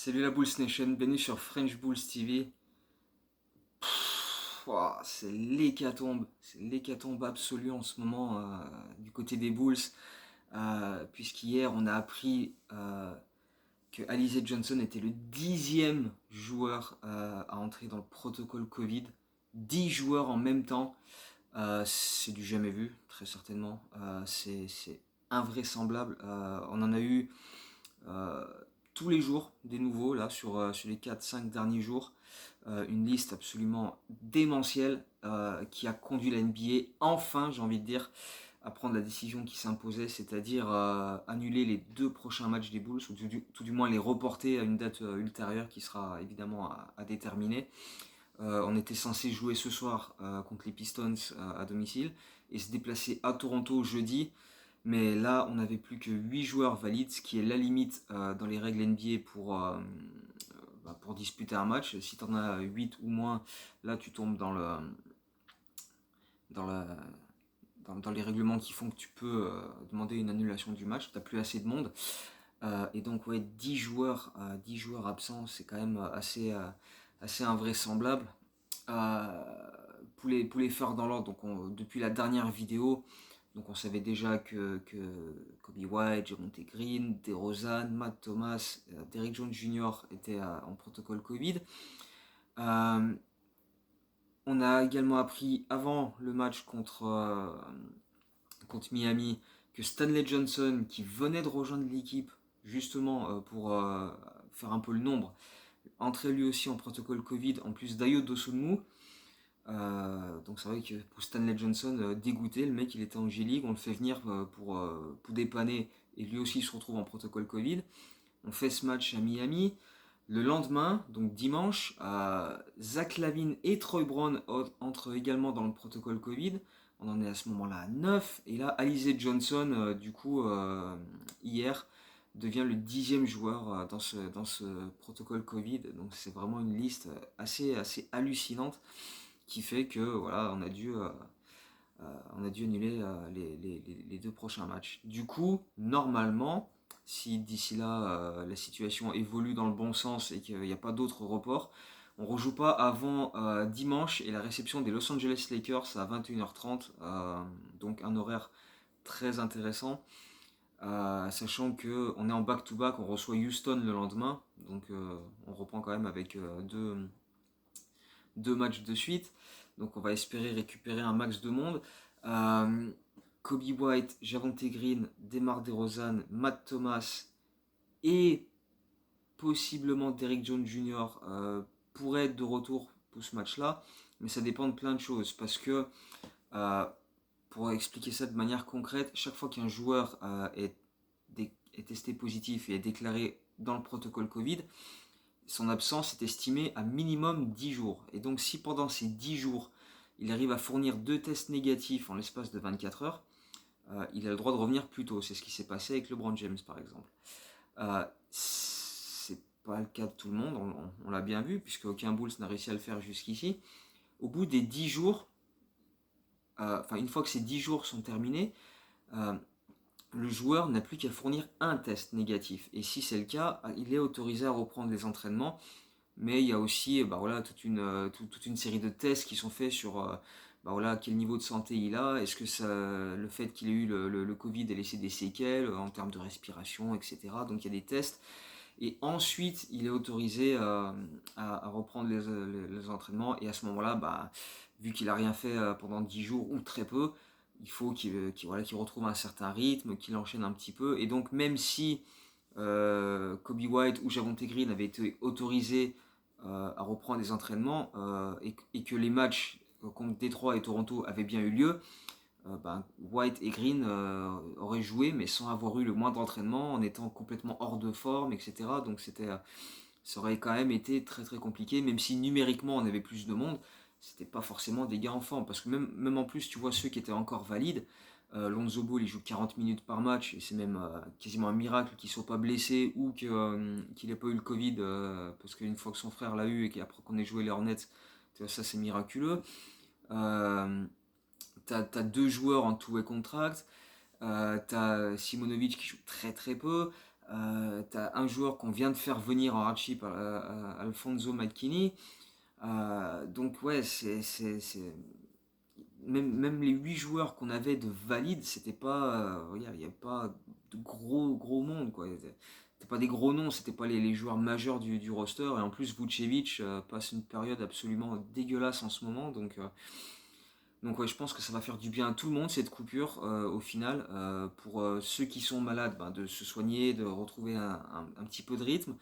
Salut la Bulls Nation, bienvenue sur French Bulls TV. Ouah, c'est l'hécatombe absolue en ce moment du côté des Bulls, puisqu'hier on a appris que Alize Johnson était le 10e joueur à entrer dans le protocole Covid. 10 joueurs en même temps, c'est du jamais vu, très certainement. C'est invraisemblable. On en a eu euh, tous les jours des nouveaux là sur les 4-5 derniers jours. Une liste absolument démentielle qui a conduit la NBA enfin, j'ai envie de dire, à prendre la décision qui s'imposait, c'est-à-dire annuler les 2 prochains matchs des Bulls, ou tout du moins les reporter à une date ultérieure qui sera évidemment à déterminer. On était censé jouer ce soir contre les Pistons à domicile et se déplacer à Toronto jeudi. Mais là, on n'avait plus que 8 joueurs valides, ce qui est la limite dans les règles NBA pour disputer un match. Si tu en as 8 ou moins, là tu tombes dans, le, dans les règlements qui font que tu peux demander une annulation du match. Tu n'as plus assez de monde. Et donc, ouais, 10 joueurs absents, c'est quand même assez invraisemblable. Euh, pour les faire dans l'ordre, depuis la dernière vidéo, donc on savait déjà que Kobe White, Javonte Green, DeRozan, Matt Thomas, Derrick Jones Jr. étaient en protocole Covid. Euh, on a également appris avant le match contre Miami que Stanley Johnson, qui venait de rejoindre l'équipe justement pour faire un peu le nombre, entrait lui aussi en protocole Covid, en plus d'Ayo Dosunmu. Donc c'est vrai que pour Stanley Johnson, dégoûté, le mec il était en G-League, on le fait venir pour dépanner et lui aussi il se retrouve en protocole Covid. On fait ce match à Miami. Le lendemain, donc dimanche, Zach LaVine et Troy Brown entrent également dans le protocole Covid. On en est à ce moment-là à 9. Et là, Alize Johnson, hier, devient le 10e joueur dans ce protocole Covid. Donc c'est vraiment une liste assez hallucinante qui fait que voilà, on a dû annuler les 2 prochains matchs. Du coup, normalement, si d'ici là la situation évolue dans le bon sens et qu'il n'y a pas d'autres reports, on ne rejoue pas avant dimanche et la réception des Los Angeles Lakers à 21h30, donc un horaire très intéressant. Sachant qu'on est en back-to-back, on reçoit Houston le lendemain, donc on reprend quand même avec deux matchs de suite. Donc on va espérer récupérer un max de monde. Euh, Kobe White, Javonte Green, DeMar DeRozan, Matt Thomas et possiblement Derrick Jones Jr. Pourraient être de retour pour ce match-là. Mais ça dépend de plein de choses. Parce que, euh, pour expliquer ça de manière concrète, chaque fois qu'un joueur est testé positif et est déclaré dans le protocole Covid, son absence est estimée à minimum 10 jours. Et donc si pendant ces 10 jours, il arrive à fournir 2 tests négatifs en l'espace de 24 heures, il a le droit de revenir plus tôt. C'est ce qui s'est passé avec LeBron James par exemple. C'est pas le cas de tout le monde, on l'a bien vu, puisque aucun Bulls n'a réussi à le faire jusqu'ici. Au bout des 10 jours, une fois que ces 10 jours sont terminés, euh, le joueur n'a plus qu'à fournir un test négatif. Et si c'est le cas, il est autorisé à reprendre les entraînements. Mais il y a aussi toute une série de tests qui sont faits sur quel niveau de santé il a, est-ce que le fait qu'il ait eu le Covid a laissé des séquelles en termes de respiration, etc. Donc il y a des tests. Et ensuite, il est autorisé à reprendre les entraînements. Et à ce moment-là, vu qu'il n'a rien fait pendant 10 jours ou très peu, il faut qu'il retrouve un certain rythme, qu'il enchaîne un petit peu. Et donc même si Kobe White ou Javonte Green avaient été autorisés à reprendre des entraînements et que les matchs contre Détroit et Toronto avaient bien eu lieu, White et Green auraient joué mais sans avoir eu le moindre entraînement, en étant complètement hors de forme, etc. Donc ça aurait quand même été très très compliqué, même si numériquement on avait plus de monde, c'était pas forcément des gars en forme, parce que même en plus tu vois ceux qui étaient encore valides, Lonzo Ball il joue 40 minutes par match, et c'est même quasiment un miracle qu'il soit pas blessé ou qu'il ait pas eu le Covid, parce qu'une fois que son frère l'a eu et qu'après qu'on ait joué les Hornets, tu vois, ça c'est miraculeux. Euh, t'as 2 joueurs en two-way contract, t'as Simonovic qui joue très très peu. T'as un joueur qu'on vient de faire venir en hardship, Alfonso McKinney. Donc ouais, même les 8 joueurs qu'on avait de valides, c'était pas, regarde, il n'y avait pas de gros monde quoi. C'était pas des gros noms, c'était pas les joueurs majeurs du roster. Et en plus, Vucevic passe une période absolument dégueulasse en ce moment. Donc ouais, je pense que ça va faire du bien à tout le monde cette coupure au final. Pour ceux qui sont malades, ben, de se soigner, de retrouver un petit peu de rythme.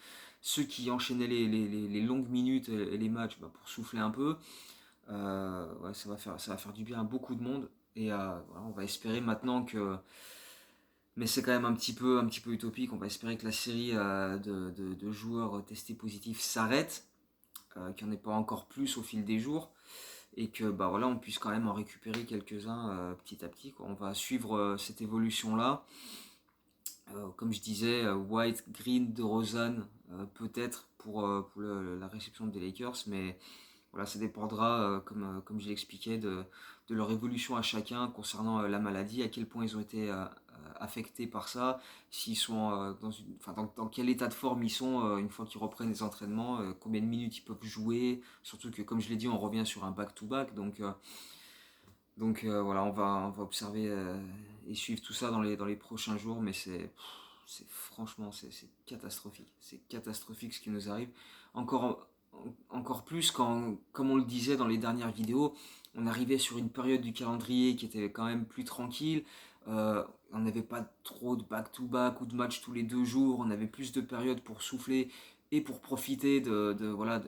Ceux qui enchaînaient les longues minutes et les matchs, ben, pour souffler un peu. Ouais, ça va faire du bien à beaucoup de monde. Et voilà, on va espérer maintenant que. Mais c'est quand même un petit peu utopique. On va espérer que la série de joueurs testés positifs s'arrête, qu'il n'y en ait pas encore plus au fil des jours, et que bah voilà, on puisse quand même en récupérer quelques-uns petit à petit, quoi. On va suivre cette évolution-là. Comme je disais, White, Green, DeRozan, peut-être pour la réception des Lakers, mais voilà, ça dépendra, comme je l'expliquais, de leur évolution à chacun concernant la maladie, à quel point ils ont été affectés par ça, s'ils sont dans quel état de forme ils sont une fois qu'ils reprennent les entraînements, combien de minutes ils peuvent jouer, surtout que comme je l'ai dit, on revient sur un back-to-back, donc voilà, on va observer et suivre tout ça dans les prochains jours, mais franchement, c'est catastrophique. C'est catastrophique ce qui nous arrive. Encore, encore plus quand, comme on le disait dans les dernières vidéos, on arrivait sur une période du calendrier qui était quand même plus tranquille. On n'avait pas trop de back-to-back ou de matchs tous les 2 jours. On avait plus de périodes pour souffler et pour profiter voilà,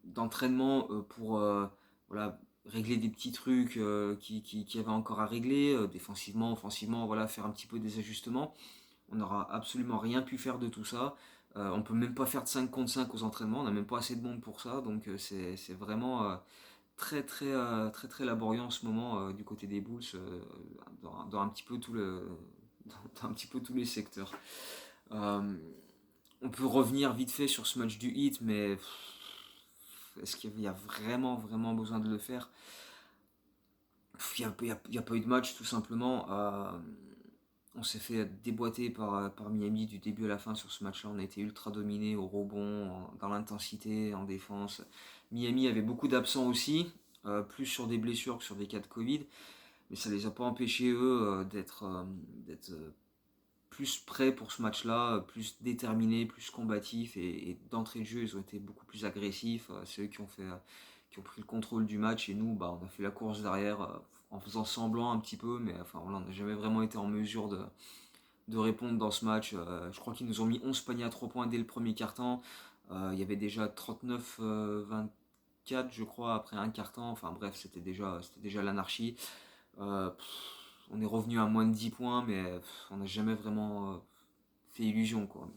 d'entraînement pour voilà, régler des petits trucs qui avaient encore à régler, défensivement, offensivement, voilà, faire un petit peu des ajustements. On n'aura absolument rien pu faire de tout ça. On peut même pas faire de 5 contre 5 aux entraînements, on n'a même pas assez de monde pour ça, donc c'est vraiment très laborieux en ce moment du côté des Bulls, dans un petit peu dans un petit peu tous les secteurs. Euh, on peut revenir vite fait sur ce match du Heat, mais est-ce qu'il y a vraiment besoin de le faire? Il n'y a pas eu de match tout simplement. On s'est fait déboîter par Miami du début à la fin sur ce match-là. On a été ultra dominé au rebond, dans l'intensité, en défense. Miami avait beaucoup d'absents aussi, plus sur des blessures que sur des cas de Covid. Mais ça les a pas empêchés, eux, d'être plus prêts pour ce match-là, plus déterminés, plus combatifs. Et d'entrée de jeu, ils ont été beaucoup plus agressifs. C'est eux qui ont pris le contrôle du match. Et nous, bah, on a fait la course derrière en faisant semblant un petit peu. Mais enfin, voilà, on n'a jamais vraiment été en mesure de répondre dans ce match. Je crois qu'ils nous ont mis 11 paniers à 3 points dès le premier quart-temps. Il y avait déjà 39-24, je crois, après un quart-temps. Enfin bref, c'était déjà l'anarchie. On est revenu à moins de 10 points, mais on n'a jamais vraiment fait illusion, quoi.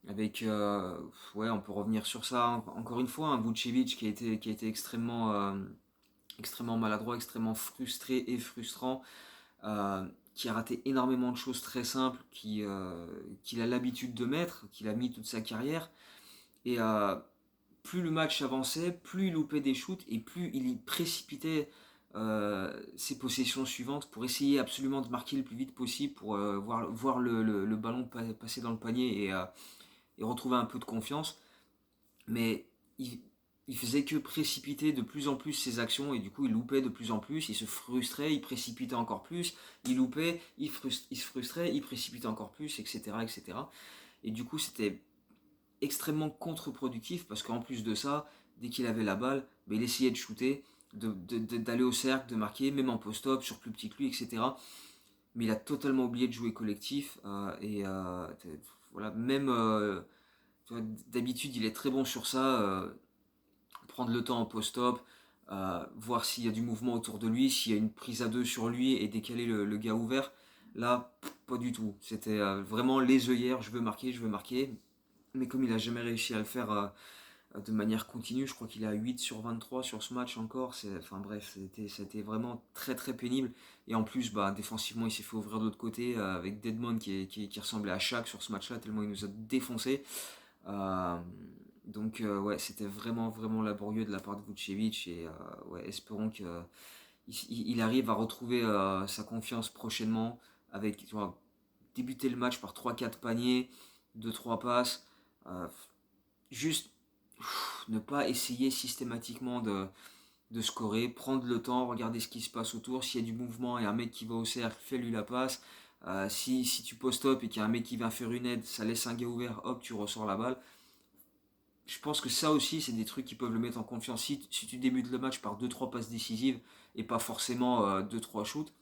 Avec, ouais, on peut revenir sur ça. Encore une fois, un Vucevic qui a été extrêmement maladroit, extrêmement frustré et frustrant, qui a raté énormément de choses très simples, qu'il a l'habitude de mettre, qu'il a mis toute sa carrière. Et plus le match avançait, plus il loupait des shoots et plus il précipitait ses possessions suivantes pour essayer absolument de marquer le plus vite possible, pour voir le ballon passer dans le panier et retrouver un peu de confiance. Mais il faisait que précipiter de plus en plus ses actions et du coup il loupait de plus en plus, il se frustrait, il précipitait encore plus, il loupait, il se frustrait, il précipitait encore plus, etc. etc. Et du coup c'était extrêmement contre-productif parce qu'en plus de ça, dès qu'il avait la balle, bah, il essayait de shooter, d'aller au cercle, de marquer, même en post-up, sur plus petit que lui, etc. Mais il a totalement oublié de jouer collectif et voilà, même d'habitude il est très bon sur ça, prendre le temps en post-op, voir s'il y a du mouvement autour de lui, s'il y a une prise à deux sur lui et décaler le gars ouvert. Là, pas du tout. C'était vraiment les œillères, je veux marquer, je veux marquer. Mais comme il a jamais réussi à le faire de manière continue, je crois qu'il est à 8 sur 23 sur ce match encore. Enfin bref, c'était vraiment très pénible. Et en plus, bah, défensivement, il s'est fait ouvrir de l'autre côté avec Deadmon qui ressemblait à Shaq sur ce match-là, tellement il nous a défoncé. Euh, donc ouais, c'était vraiment laborieux de la part de Vucevic. Et ouais, espérons qu'il il arrive à retrouver sa confiance prochainement avec, tu vois, débuter le match par 3-4 paniers, 2-3 passes. Juste ne pas essayer systématiquement de scorer, prendre le temps, regarder ce qui se passe autour. S'il y a du mouvement et un mec qui va au cercle, fais-lui la passe. Si tu post-up et qu'il y a un mec qui vient faire une aide, ça laisse un gars ouvert, hop, tu ressors la balle. Je pense que ça aussi, c'est des trucs qui peuvent le mettre en confiance. Si tu débutes le match par 2-3 passes décisives et pas forcément 2-3 shoots,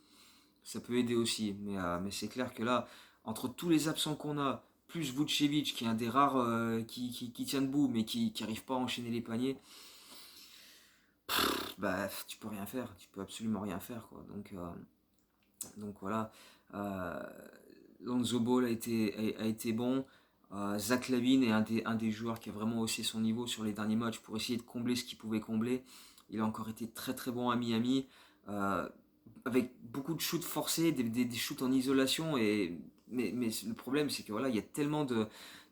ça peut aider aussi. Mais c'est clair que là, entre tous les absents qu'on a, plus Vucevic, qui est un des rares qui tient debout, mais qui n'arrive pas à enchaîner les paniers, bah, tu peux rien faire. Tu peux absolument rien faire, quoi. Donc voilà. Euh, Lonzo Ball a été bon. Zach LaVine est un des joueurs qui a vraiment haussé son niveau sur les derniers matchs pour essayer de combler ce qu'il pouvait combler. Il a encore été très très bon à Miami, euh, avec beaucoup de shoots forcés, des shoots en isolation. Mais le problème, c'est que voilà, il y a tellement de,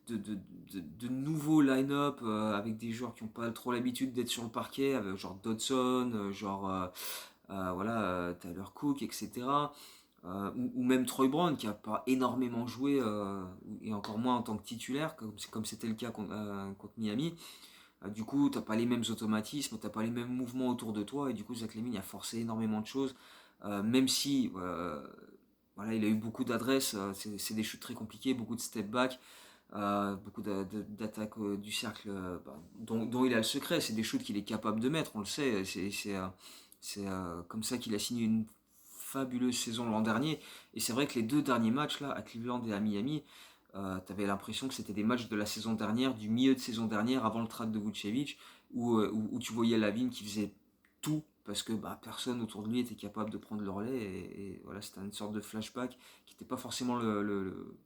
de, de nouveaux line-up avec des joueurs qui n'ont pas trop l'habitude d'être sur le parquet, avec genre Dodson, voilà, Tyler Cook, etc. Ou même Troy Brown qui n'a pas énormément joué, et encore moins en tant que titulaire, comme c'était le cas contre Miami. Du coup, tu n'as pas les mêmes automatismes, tu n'as pas les mêmes mouvements autour de toi, et du coup, Zach LaVine a forcé énormément de choses, même si voilà, il a eu beaucoup d'adresses, c'est des shoots très compliqués, beaucoup de step back, beaucoup d'attaques du cercle, dont il a le secret. C'est des shoots qu'il est capable de mettre, on le sait. C'est comme ça qu'il a signé une fabuleuse saison l'an dernier. Et c'est vrai que les 2 derniers matchs là, à Cleveland et à Miami, t'avais l'impression que c'était des matchs de la saison dernière, du milieu de saison dernière, avant le trade de Vucevic, où tu voyais Lavine qui faisait tout parce que personne autour de lui était capable de prendre le relais. Et voilà, c'était une sorte de flashback qui n'était pas forcément le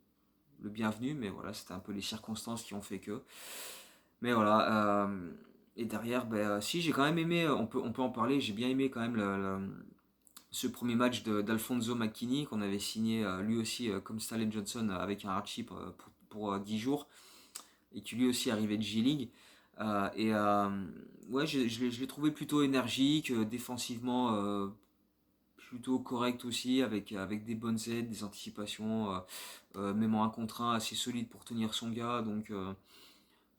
bienvenu, mais voilà, c'était un peu les circonstances qui ont fait que. Mais voilà, et derrière, si j'ai quand même aimé, on peut en parler, j'ai bien aimé quand même ce premier match d'Alfonso McKinney qu'on avait signé lui aussi comme Stanley Johnson avec un hardship pour 10 jours et qui lui aussi arrivait de G-League. Ouais, je l'ai trouvé plutôt énergique, défensivement plutôt correct aussi, avec des bonnes aides, des anticipations, même en 1 contre 1 assez solide pour tenir son gars. Donc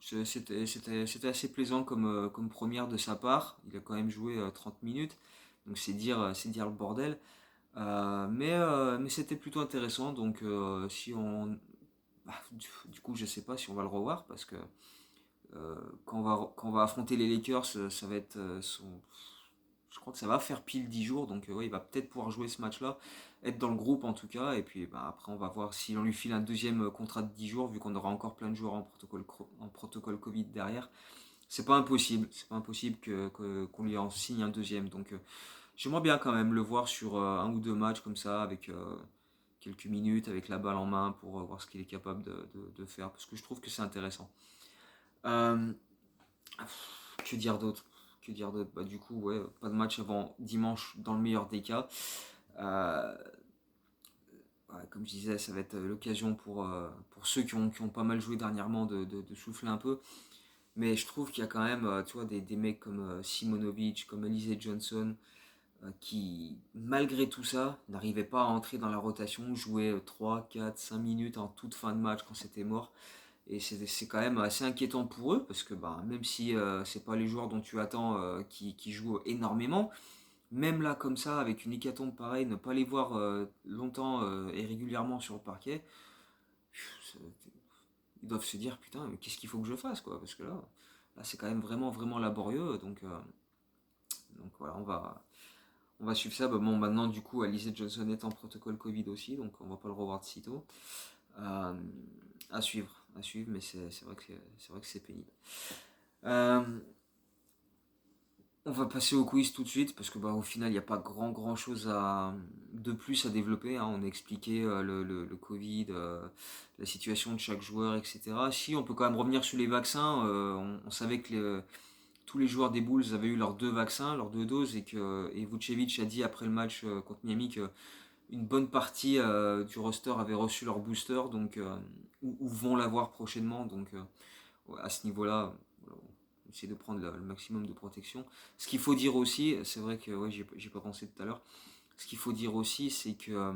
c'était assez plaisant comme première de sa part. Il a quand même joué 30 minutes, donc c'est dire le bordel. Mais c'était plutôt intéressant. Donc si on. Du coup, je sais pas si on va le revoir parce que quand on va affronter les Lakers, ça va être je crois que ça va faire pile 10 jours, donc ouais, il va peut-être pouvoir jouer ce match-là, être dans le groupe en tout cas, et puis après on va voir si on lui file un deuxième contrat de 10 jours, vu qu'on aura encore plein de joueurs en protocole Covid derrière. C'est pas impossible qu'on lui en signe un deuxième, donc j'aimerais bien quand même le voir sur 1 ou 2 matchs comme ça, avec quelques minutes, avec la balle en main, pour voir ce qu'il est capable de faire, parce que je trouve que c'est intéressant. Euh, que dire d'autre? Que dire d'autre? Du coup, ouais, pas de match avant dimanche dans le meilleur des cas. Euh, ouais, comme je disais, ça va être l'occasion pour ceux qui ont pas mal joué dernièrement de souffler un peu. Mais je trouve qu'il y a quand même tu vois, des mecs comme Simonovic, comme Alizé Johnson, qui, malgré tout ça, n'arrivaient pas à entrer dans la rotation, jouaient 3, 4, 5 minutes en toute fin de match quand c'était mort. Et c'est quand même assez inquiétant pour eux, parce que même si c'est pas les joueurs dont tu attends qui jouent énormément, même là comme ça, avec une hécatombe pareille, ne pas les voir longtemps et régulièrement sur le parquet, ils doivent se dire putain, mais qu'est-ce qu'il faut que je fasse, quoi, parce que là c'est quand même vraiment vraiment laborieux, donc voilà, on va suivre ça. Bon, maintenant du coup Alice Johnson est en protocole Covid aussi, donc on va pas le revoir de sitôt. Euh, à suivre, mais c'est vrai que c'est pénible. Euh, on va passer au quiz tout de suite parce que au final il n'y a pas grand chose de plus à développer, hein. On a expliqué le Covid, la situation de chaque joueur, etc. Si on peut quand même revenir sur les vaccins, on savait que tous les joueurs des Bulls avaient eu leurs 2 vaccins, leurs 2 doses, et Vucevic a dit après le match contre Miami que une bonne partie du roster avait reçu leur booster, donc ou vont l'avoir prochainement. Donc ouais, à ce niveau-là, voilà, on essaie de prendre le maximum de protection. Ce qu'il faut dire aussi, c'est vrai que ouais, j'ai pas pensé tout à l'heure. Ce qu'il faut dire aussi, c'est que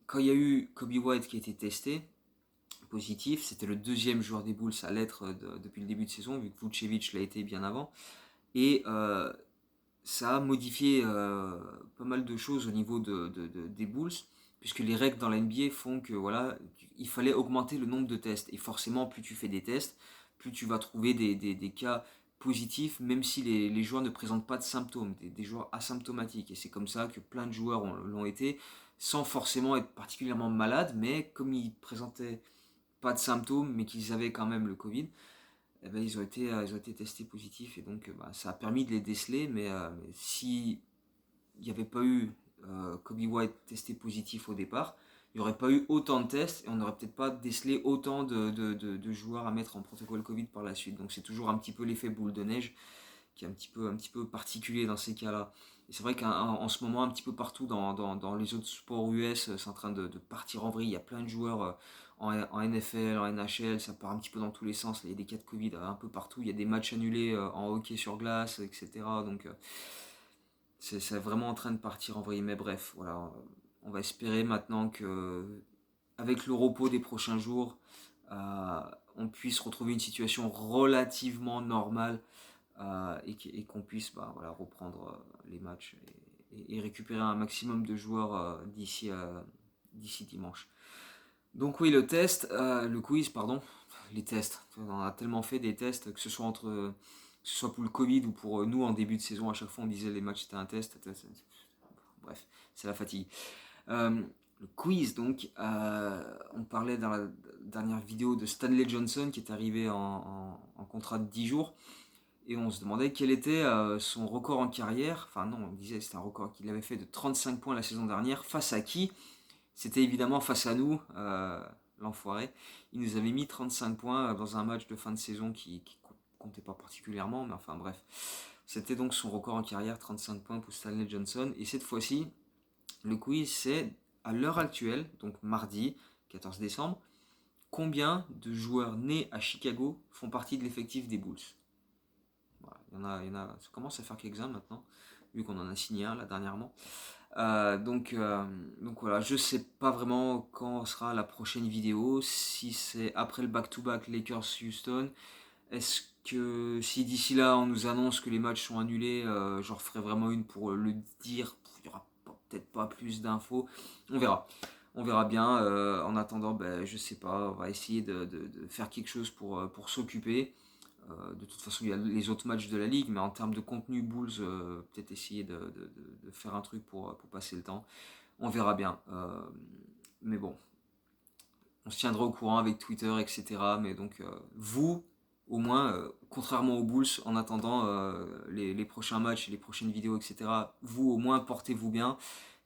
quand il y a eu Kobe White qui a été testé positif, c'était le deuxième joueur des Bulls à l'être depuis le début de saison, vu que Vucevic l'a été bien avant. Et ça a modifié pas mal de choses au niveau des Bulls, puisque les règles dans la NBA font que voilà, il fallait augmenter le nombre de tests. Et forcément, plus tu fais des tests, plus tu vas trouver des cas positifs, même si les joueurs ne présentent pas de symptômes, des joueurs asymptomatiques. Et c'est comme ça que plein de joueurs l'ont été, sans forcément être particulièrement malades, mais comme ils présentaient pas de symptômes, mais qu'ils avaient quand même le Covid, eh ben, ils ont été testés positifs et donc bah, ça a permis de les déceler. Mais si il n'y avait pas eu Kobe White testé positif au départ, il n'y aurait pas eu autant de tests et on n'aurait peut-être pas décelé autant de joueurs à mettre en protocole Covid par la suite. Donc c'est toujours un petit peu l'effet boule de neige qui est un petit peu particulier dans ces cas-là. Et c'est vrai qu'en ce moment, un petit peu partout dans les autres sports US, c'est en train de partir en vrille. Il y a plein de joueurs en NFL, en NHL, ça part un petit peu dans tous les sens. Là, il y a des cas de Covid un peu partout. Il y a des matchs annulés en hockey sur glace, etc. Donc c'est vraiment en train de partir en vrille. Mais bref, voilà, on va espérer maintenant que avec le repos des prochains jours, on puisse retrouver une situation relativement normale et qu'on puisse bah, voilà, reprendre les matchs et récupérer un maximum de joueurs d'ici dimanche. Donc oui, le quiz, pardon, les tests. On a tellement fait des tests, que ce soit que ce soit pour le Covid ou pour nous en début de saison, à chaque fois on disait les matchs c'était un test. Bref, c'est la fatigue. Le quiz, donc, on parlait dans la dernière vidéo de Stanley Johnson qui est arrivé en contrat de 10 jours. Et on se demandait quel était son record en carrière. Enfin non, on disait que c'était un record qu'il avait fait de 35 points la saison dernière. Face à qui? C'était évidemment face à nous, l'enfoiré. Il nous avait mis 35 points dans un match de fin de saison qui comptait pas particulièrement. Mais enfin bref. C'était donc son record en carrière, 35 points pour Stanley Johnson. Et cette fois-ci, le quiz c'est à l'heure actuelle, donc mardi 14 décembre, combien de joueurs nés à Chicago font partie de l'effectif des Bulls? Voilà, ça commence à faire quelques-uns maintenant, vu qu'on en a signé un là dernièrement. Donc voilà, je sais pas vraiment quand sera la prochaine vidéo, si c'est après le back-to-back Lakers-Houston. Est-ce que si d'ici là on nous annonce que les matchs sont annulés, j'en referai vraiment une pour le dire, il n'y aura peut-être pas plus d'infos, on verra. On verra bien. En attendant, ben, je sais pas, on va essayer de faire quelque chose pour s'occuper. De toute façon, il y a les autres matchs de la ligue, mais en termes de contenu Bulls, peut-être essayer de faire un truc pour passer le temps. On verra bien. Mais bon, on se tiendra au courant avec Twitter, etc. Mais donc, vous, au moins, contrairement aux Bulls, en attendant les prochains matchs et les prochaines vidéos, etc., vous, au moins, portez-vous bien.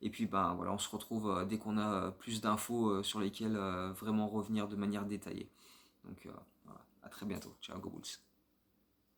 Et puis, ben, voilà, on se retrouve dès qu'on a plus d'infos sur lesquelles vraiment revenir de manière détaillée. Donc, voilà, à très bientôt. Ciao, Go Bulls.